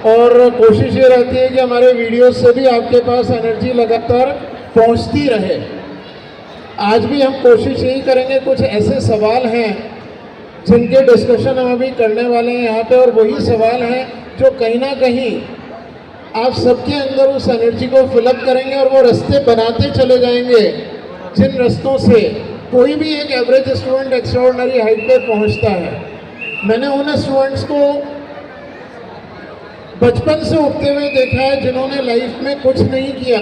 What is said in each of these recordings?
और कोशिश ये रहती है कि हमारे वीडियोस से भी आपके पास एनर्जी लगातार पहुंचती रहे। आज भी हम कोशिश यही करेंगे, कुछ ऐसे सवाल हैं जिनके डिस्कशन हम अभी करने वाले हैं यहाँ पे, और वही सवाल हैं जो कहीं ना कहीं आप सबके अंदर उस एनर्जी को फिलअप करेंगे और वो रास्ते बनाते चले जाएंगे जिन रास्तों से कोई भी एक एवरेज स्टूडेंट एक्स्ट्राऑर्डिनरी हाइट पे पहुंचता है। मैंने उन स्टूडेंट्स को बचपन से उठते हुए देखा है जिन्होंने लाइफ में कुछ नहीं किया।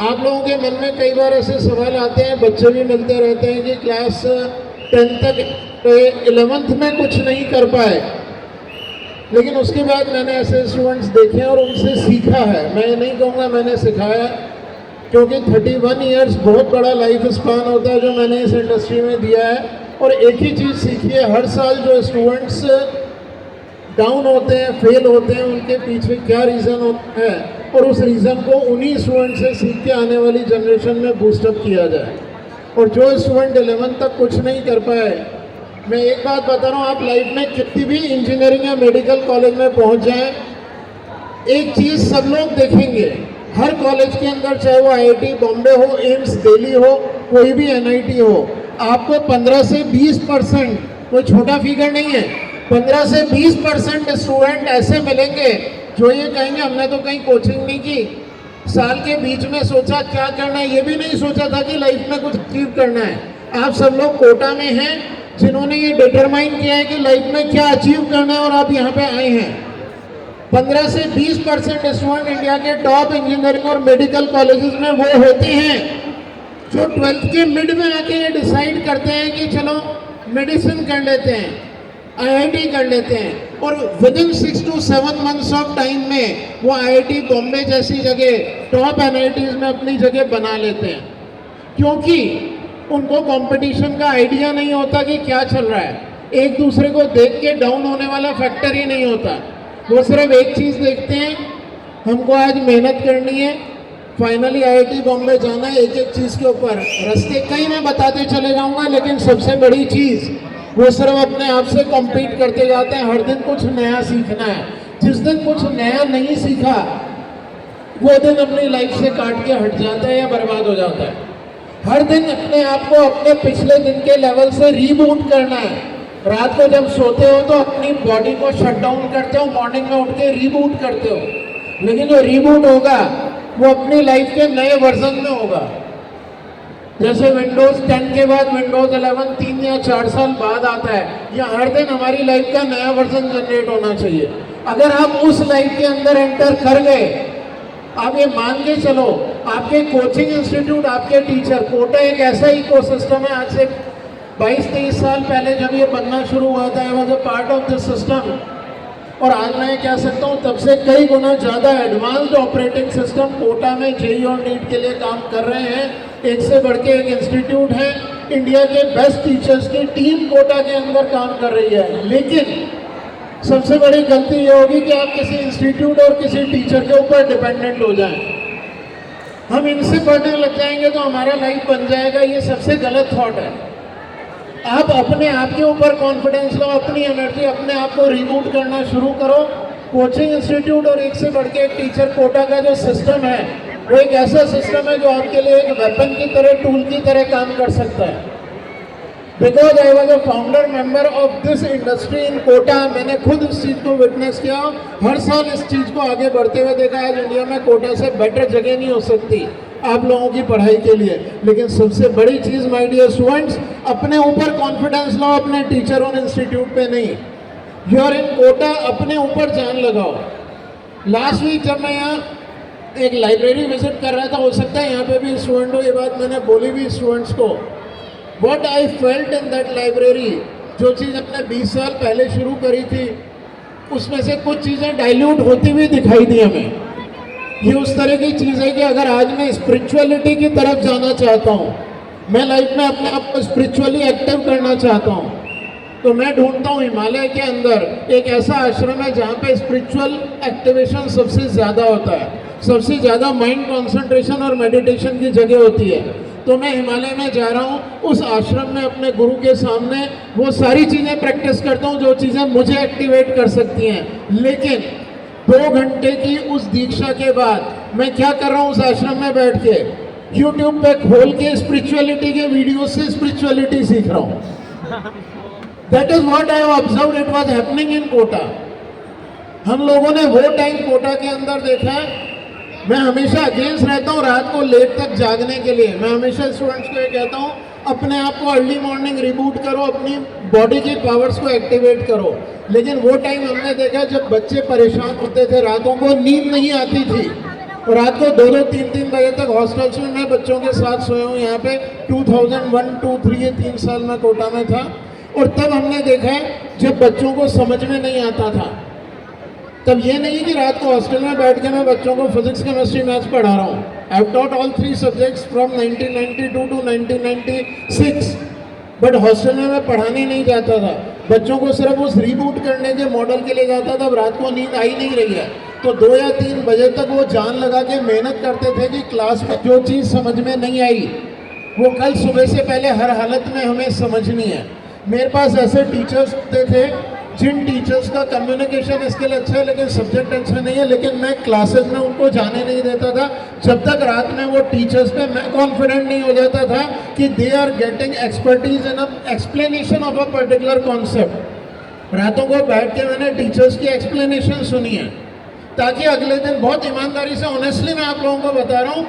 आप लोगों के मन में कई बार ऐसे सवाल आते हैं, बच्चे भी मिलते रहते हैं कि क्लास 10 तक 11th में कुछ नहीं कर पाए, लेकिन उसके बाद मैंने ऐसे स्टूडेंट्स देखे और उनसे सीखा है। मैं ये नहीं कहूँगा मैंने सिखाया, क्योंकि 31 ईयर्स बहुत बड़ा लाइफ स्पान होता है जो मैंने इस इंडस्ट्री में दिया है। और एक ही चीज़ सीखी है, हर साल जो स्टूडेंट्स डाउन होते हैं, फेल होते हैं, उनके पीछे क्या रीज़न होता है और उस रीज़न को उन्हीं स्टूडेंट से सीख के आने वाली जनरेशन में बूस्टअप किया जाए। और जो स्टूडेंट 11th तक कुछ नहीं कर पाए, मैं एक बात बता रहा हूँ, आप लाइफ में कितनी भी इंजीनियरिंग या मेडिकल कॉलेज में पहुँच जाएं, एक चीज़ सब लोग देखेंगे, हर कॉलेज के अंदर, चाहे वो IIT बॉम्बे हो, एम्स दिल्ली हो, कोई भी NIT हो, आपको 15 से 20%, कोई छोटा फिगर नहीं है, 15 से 20% स्टूडेंट ऐसे मिलेंगे जो ये कहेंगे हमने तो कहीं कोचिंग नहीं की, साल के बीच में सोचा क्या करना है, ये भी नहीं सोचा था कि लाइफ में कुछ अचीव करना है। आप सब लोग कोटा में हैं जिन्होंने ये डिटरमाइन किया है कि लाइफ में क्या अचीव करना है और आप यहाँ पे आए हैं। 15 से 20% स्टूडेंट इंडिया के टॉप इंजीनियरिंग और मेडिकल कॉलेजेस में वो होते हैं जो 12th के मिड में आके ये डिसाइड करते हैं कि चलो मेडिसिन कर लेते हैं, IIT कर लेते हैं, और within 6 to 7 months of time में वो IIT बॉम्बे जैसी जगह, टॉप NITs में अपनी जगह बना लेते हैं, क्योंकि उनको कंपटीशन का आइडिया नहीं होता कि क्या चल रहा है। एक दूसरे को देख के डाउन होने वाला फैक्टर ही नहीं होता। वो सिर्फ एक चीज़ देखते हैं, हमको आज मेहनत करनी है, फाइनली IIT बॉम्बे जाना है। एक एक चीज़ के ऊपर रास्ते कई मैं बताते चले जाऊंगा, लेकिन सबसे बड़ी चीज़ वो सिर्फ अपने आप से कम्पीट करते जाते हैं। हर दिन कुछ नया सीखना है। जिस दिन कुछ नया नहीं सीखा, वो दिन अपनी लाइफ से काट के हट जाता है या बर्बाद हो जाता है। हर दिन अपने आप को अपने पिछले दिन के लेवल से रीबूट करना है। रात को जब सोते हो तो अपनी बॉडी को शट डाउन करते हो, मॉर्निंग में उठ के रीबूट करते हो, लेकिन जो रीबूट होगा वो अपनी लाइफ के नए वर्जन में होगा। जैसे विंडोज 10 के बाद विंडोज 11 3 या 4 साल बाद आता है, या हर दिन हमारी लाइफ का नया वर्जन जनरेट होना चाहिए। अगर आप उस लाइफ के अंदर एंटर कर गए, आप ये मान के चलो, आपके कोचिंग इंस्टीट्यूट, आपके टीचर, कोटा एक ऐसा इकोसिस्टम है। आज से 22-23 साल पहले जब ये बनना शुरू हुआ था, I was a part of this system, और आज मैं कह सकता हूँ तब से कई गुना ज़्यादा एडवांस्ड ऑपरेटिंग सिस्टम कोटा में JEE और NEET के लिए काम कर रहे हैं। एक से बढ़ के एक इंस्टीट्यूट है, इंडिया के बेस्ट टीचर्स की टीम कोटा के अंदर काम कर रही है। लेकिन सबसे बड़ी गलती ये होगी कि आप किसी इंस्टीट्यूट और किसी टीचर के ऊपर डिपेंडेंट हो जाएं। हम इनसे पढ़ने लग जाएंगे तो हमारा लाइफ बन जाएगा, ये सबसे गलत थॉट है। आप अपने आप के ऊपर कॉन्फिडेंस लो, अपनी एनर्जी, अपने आप को रिबूट करना शुरू करो। कोचिंग इंस्टीट्यूट और एक से बढ़ के एक टीचर कोटा का जो सिस्टम है, वो एक ऐसा सिस्टम है जो आपके लिए एक वेपन की तरह, टूल की तरह काम कर सकता है। Because I was a founder member of this industry in Kota, मैंने खुद इस चीज़ को विटनेस किया, हर साल इस चीज़ को आगे बढ़ते हुए देखा है। इंडिया में कोटा से बेटर जगह नहीं हो सकती आप लोगों की पढ़ाई के लिए। लेकिन सबसे बड़ी चीज़ माय डियर स्टूडेंट्स, अपने ऊपर कॉन्फिडेंस लो, अपने टीचर और इंस्टीट्यूट पे नहीं। यू आर इन कोटा, अपने ऊपर जान लगाओ। लास्ट वीक जब मैं यहाँ एक लाइब्रेरी विजिट कर रहा था, हो सकता है यहाँ पे भी स्टूडेंट हो, ये बात मैंने बोली भी स्टूडेंट्स को, what I felt in that library, जो चीज़ अपने 20 साल पहले शुरू करी थी, उसमें से कुछ चीज़ें डाइल्यूट होती हुई दिखाई दी हमें। ये उस तरह की चीज़ है कि अगर आज मैं स्पिरिचुअलिटी की तरफ जाना चाहता हूँ, मैं लाइफ में अपने आप को स्पिरिचुअली एक्टिव करना चाहता हूँ, तो मैं ढूंढता हूँ हिमालय के अंदर एक ऐसा आश्रम है जहाँ पे स्पिरिचुअल एक्टिवेशन सबसे ज़्यादा होता है, सबसे ज़्यादा माइंड कंसंट्रेशन और मेडिटेशन की जगह होती है। तो मैं हिमालय में जा रहा हूँ, उस आश्रम में अपने गुरु के सामने वो सारी चीज़ें प्रैक्टिस करता हूँ जो चीज़ें मुझे एक्टिवेट कर सकती हैं। लेकिन 2 घंटे की उस दीक्षा के बाद मैं क्या कर रहा हूँ उस आश्रम में बैठ के यूट्यूब पे खोल के स्पिरिचुअलिटी के वीडियो से स्पिरिचुअलिटी सीख रहा हूँ। That is what I have observed it was happening in Kota. हम लोगों ने वो टाइम कोटा के अंदर देखा है। मैं हमेशा अगेंस्ट रहता हूँ रात को लेट तक जागने के लिए। मैं हमेशा स्टूडेंट्स को ये कहता हूँ अपने आप को अर्ली मॉर्निंग रिबूट करो, अपनी बॉडी की पावर्स को एक्टिवेट करो। लेकिन वो टाइम हमने देखा जब बच्चे परेशान होते थे, रातों को नींद नहीं आती थी, रात को 2-2, 3-3 बजे तक हॉस्टल्स में मैं बच्चों के साथ सोया हूँ। यहाँ पे 2001, 2, 3 ये 3 साल मैं कोटा में था। और तब हमने देखा जब बच्चों को समझ में नहीं आता था, तब ये नहीं कि रात को हॉस्टल में बैठ के मैं बच्चों को फिजिक्स, केमिस्ट्री, मैथ्स पढ़ा रहा हूँ। I have taught all 3 subjects from 1992 to 1996। But hostel में मैं पढ़ाने नहीं जाता था, बच्चों को सिर्फ उस रीबूट करने के मॉडल के लिए जाता था। अब रात को नींद आई नहीं रही है तो 2 या 3 बजे तक वो जान लगा के मेहनत करते थे कि क्लास में जो चीज़ समझ में नहीं आई वो कल सुबह से पहले हर हालत में हमें समझनी है। मेरे पास ऐसे टीचर्स होते थे जिन टीचर्स का कम्युनिकेशन स्किल अच्छा है लेकिन सब्जेक्ट अच्छा नहीं है, लेकिन मैं क्लासेस में उनको जाने नहीं देता था जब तक रात में वो टीचर्स पे मैं कॉन्फिडेंट नहीं हो जाता था कि they are getting expertise in explanation of a particular concept. रातों को बैठ के मैंने टीचर्स की एक्सप्लेनेशन सुनी है ताकि अगले दिन, बहुत ईमानदारी से ऑनेस्टली मैं आप लोगों को बता रहा हूँ,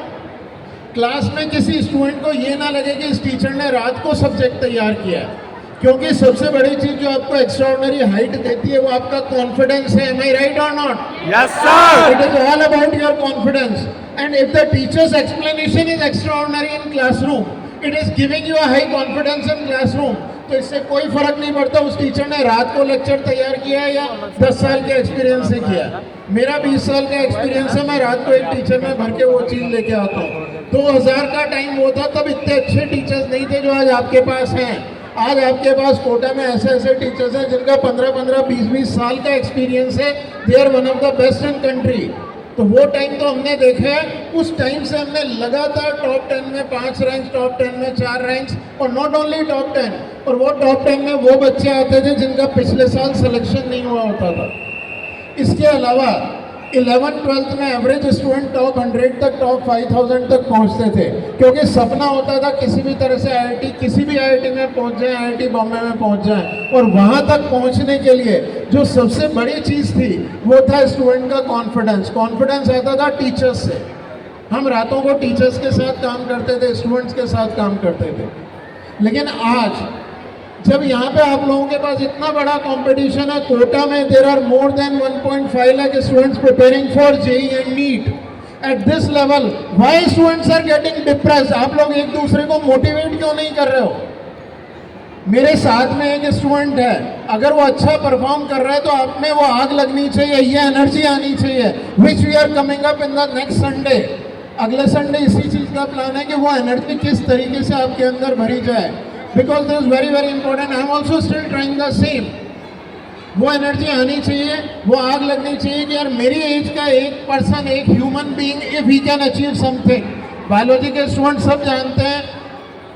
क्लास में किसी स्टूडेंट को ये ना लगे कि इस टीचर ने रात को सब्जेक्ट तैयार किया है। क्योंकि सबसे बड़ी चीज जो आपको एक्स्ट्राऑर्डिनरी हाइट देती है वो आपका कॉन्फिडेंस है। एम आई राइट और not? Yes sir. It is all about your confidence. And if the teachers explanation is extraordinary in classroom, it is giving you a high confidence in classroom. तो इससे कोई फर्क नहीं पड़ता उस टीचर ने रात को लेक्चर तैयार किया है या 10 साल के एक्सपीरियंस से किया। मेरा 20 साल का एक्सपीरियंस है, मैं रात को एक टीचर में भर के वो चीज़ लेके आता हूँ। 2000 का टाइम वो था, तब इतने अच्छे टीचर्स नहीं थे जो आज आपके पास हैं। आज आपके पास कोटा में ऐसे ऐसे टीचर्स हैं जिनका 15-15, 20-20 साल का एक्सपीरियंस है। They are one of the best in country. तो वो टाइम तो हमने देखा है, उस टाइम से हमने लगातार टॉप 10 में 5 रैंक्स, टॉप 10 में 4 रैंक्स, और नॉट ओनली टॉप 10, और वो टॉप 10 में वो बच्चे आते थे जिनका पिछले साल सिलेक्शन नहीं हुआ होता था। इसके अलावा 11th-12th में एवरेज स्टूडेंट टॉप 100 तक, टॉप 5000 तक पहुंचते थे, क्योंकि सपना होता था किसी भी तरह से आईआईटी, किसी भी आईआईटी में पहुंच जाए, आईआईटी बॉम्बे में पहुंच जाए। और वहां तक पहुंचने के लिए जो सबसे बड़ी चीज़ थी वो था स्टूडेंट का कॉन्फिडेंस। कॉन्फिडेंस आता था टीचर्स से। हम रातों को टीचर्स के साथ काम करते थे, स्टूडेंट्स के साथ काम करते थे। लेकिन आज जब यहाँ पे आप लोगों के पास इतना बड़ा कंपटीशन है, कोटा में there are more than 1.5 lakh students preparing for JEE and NEET at this level, why students are getting depressed? आप लोग एक दूसरे को मोटिवेट क्यों नहीं कर रहे हो? मेरे साथ में एक स्टूडेंट है, अगर वो अच्छा परफॉर्म कर रहा है तो आप में वो आग लगनी चाहिए, ये एनर्जी आनी चाहिए, which we are coming up in the next Sunday. अगले संडे इसी चीज़ का प्लान है कि वो एनर्जी किस तरीके से आपके अंदर भरी जाए, because this is very very important. I am also still trying the same. वो एनर्जी आनी चाहिए, वो आग लगनी चाहिए कि यार मेरी एज का एक पर्सन, एक human being, if he can achieve something. Biology के स्टूडेंट सब जानते हैं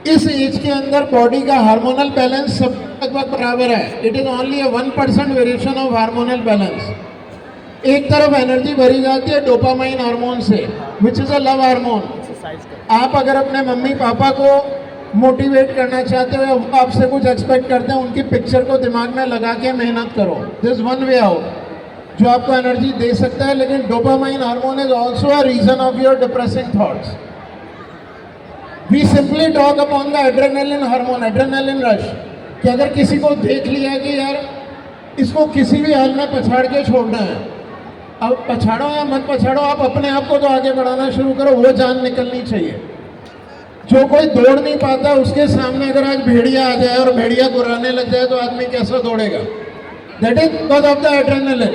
इस एज के अंदर बॉडी का हार्मोनल बैलेंस सब लगभग बराबर है। It is only a 1% variation of hormonal balance. एक तरफ एनर्जी भरी जाती है डोपामाइन हार्मोन से, which is a love hormone. आप अगर अपने मम्मी पापा को मोटिवेट करना चाहते हो, आपसे कुछ एक्सपेक्ट करते हैं, उनकी पिक्चर को दिमाग में लगा के मेहनत करो। दिस वन वे आउट जो आपको एनर्जी दे सकता है। लेकिन dopamine hormone is also a reason of your depressing thoughts. We simply talk upon the adrenaline hormone, adrenaline rush, कि अगर किसी को देख लिया कि यार इसको किसी भी हाल में पछाड़ के छोड़ना है, अब पछाड़ो या मत पछाड़ो, आप अपने आप को तो आगे बढ़ाना शुरू करो, वो जान निकलनी चाहिए। जो कोई दौड़ नहीं पाता उसके सामने अगर आज भेड़िया आ जाए और भेड़िया गुर्राने लग जाए तो आदमी कैसा दौड़ेगा? That is because of the adrenaline.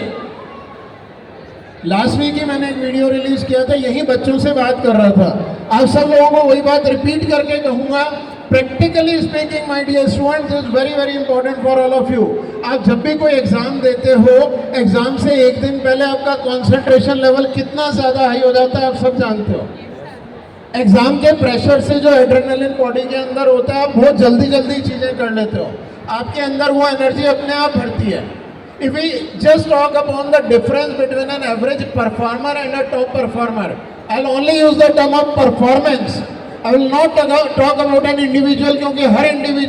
Last week ही मैंने एक वीडियो रिलीज किया था, यही बच्चों से बात कर रहा था। आप सब लोगों को वही बात रिपीट करके कहूँगा, practically speaking my dear students is very very important for all of you. आप जब भी कोई एग्जाम देते हो, एग्जाम से एक दिन पहले आपका कॉन्सेंट्रेशन लेवल कितना ज़्यादा हाई हो जाता है आप सब जानते हो। एग्जाम के प्रेशर से जो एड्रेनलिन बॉडी के अंदर होता है, आप बहुत जल्दी जल्दी चीज़ें कर लेते हो, आपके अंदर वो एनर्जी अपने आप भरती है। if we just talk upon the difference between an average performer and a top performer, I'll only use the term of performance. I will not talk about an individual, क्योंकि हर individual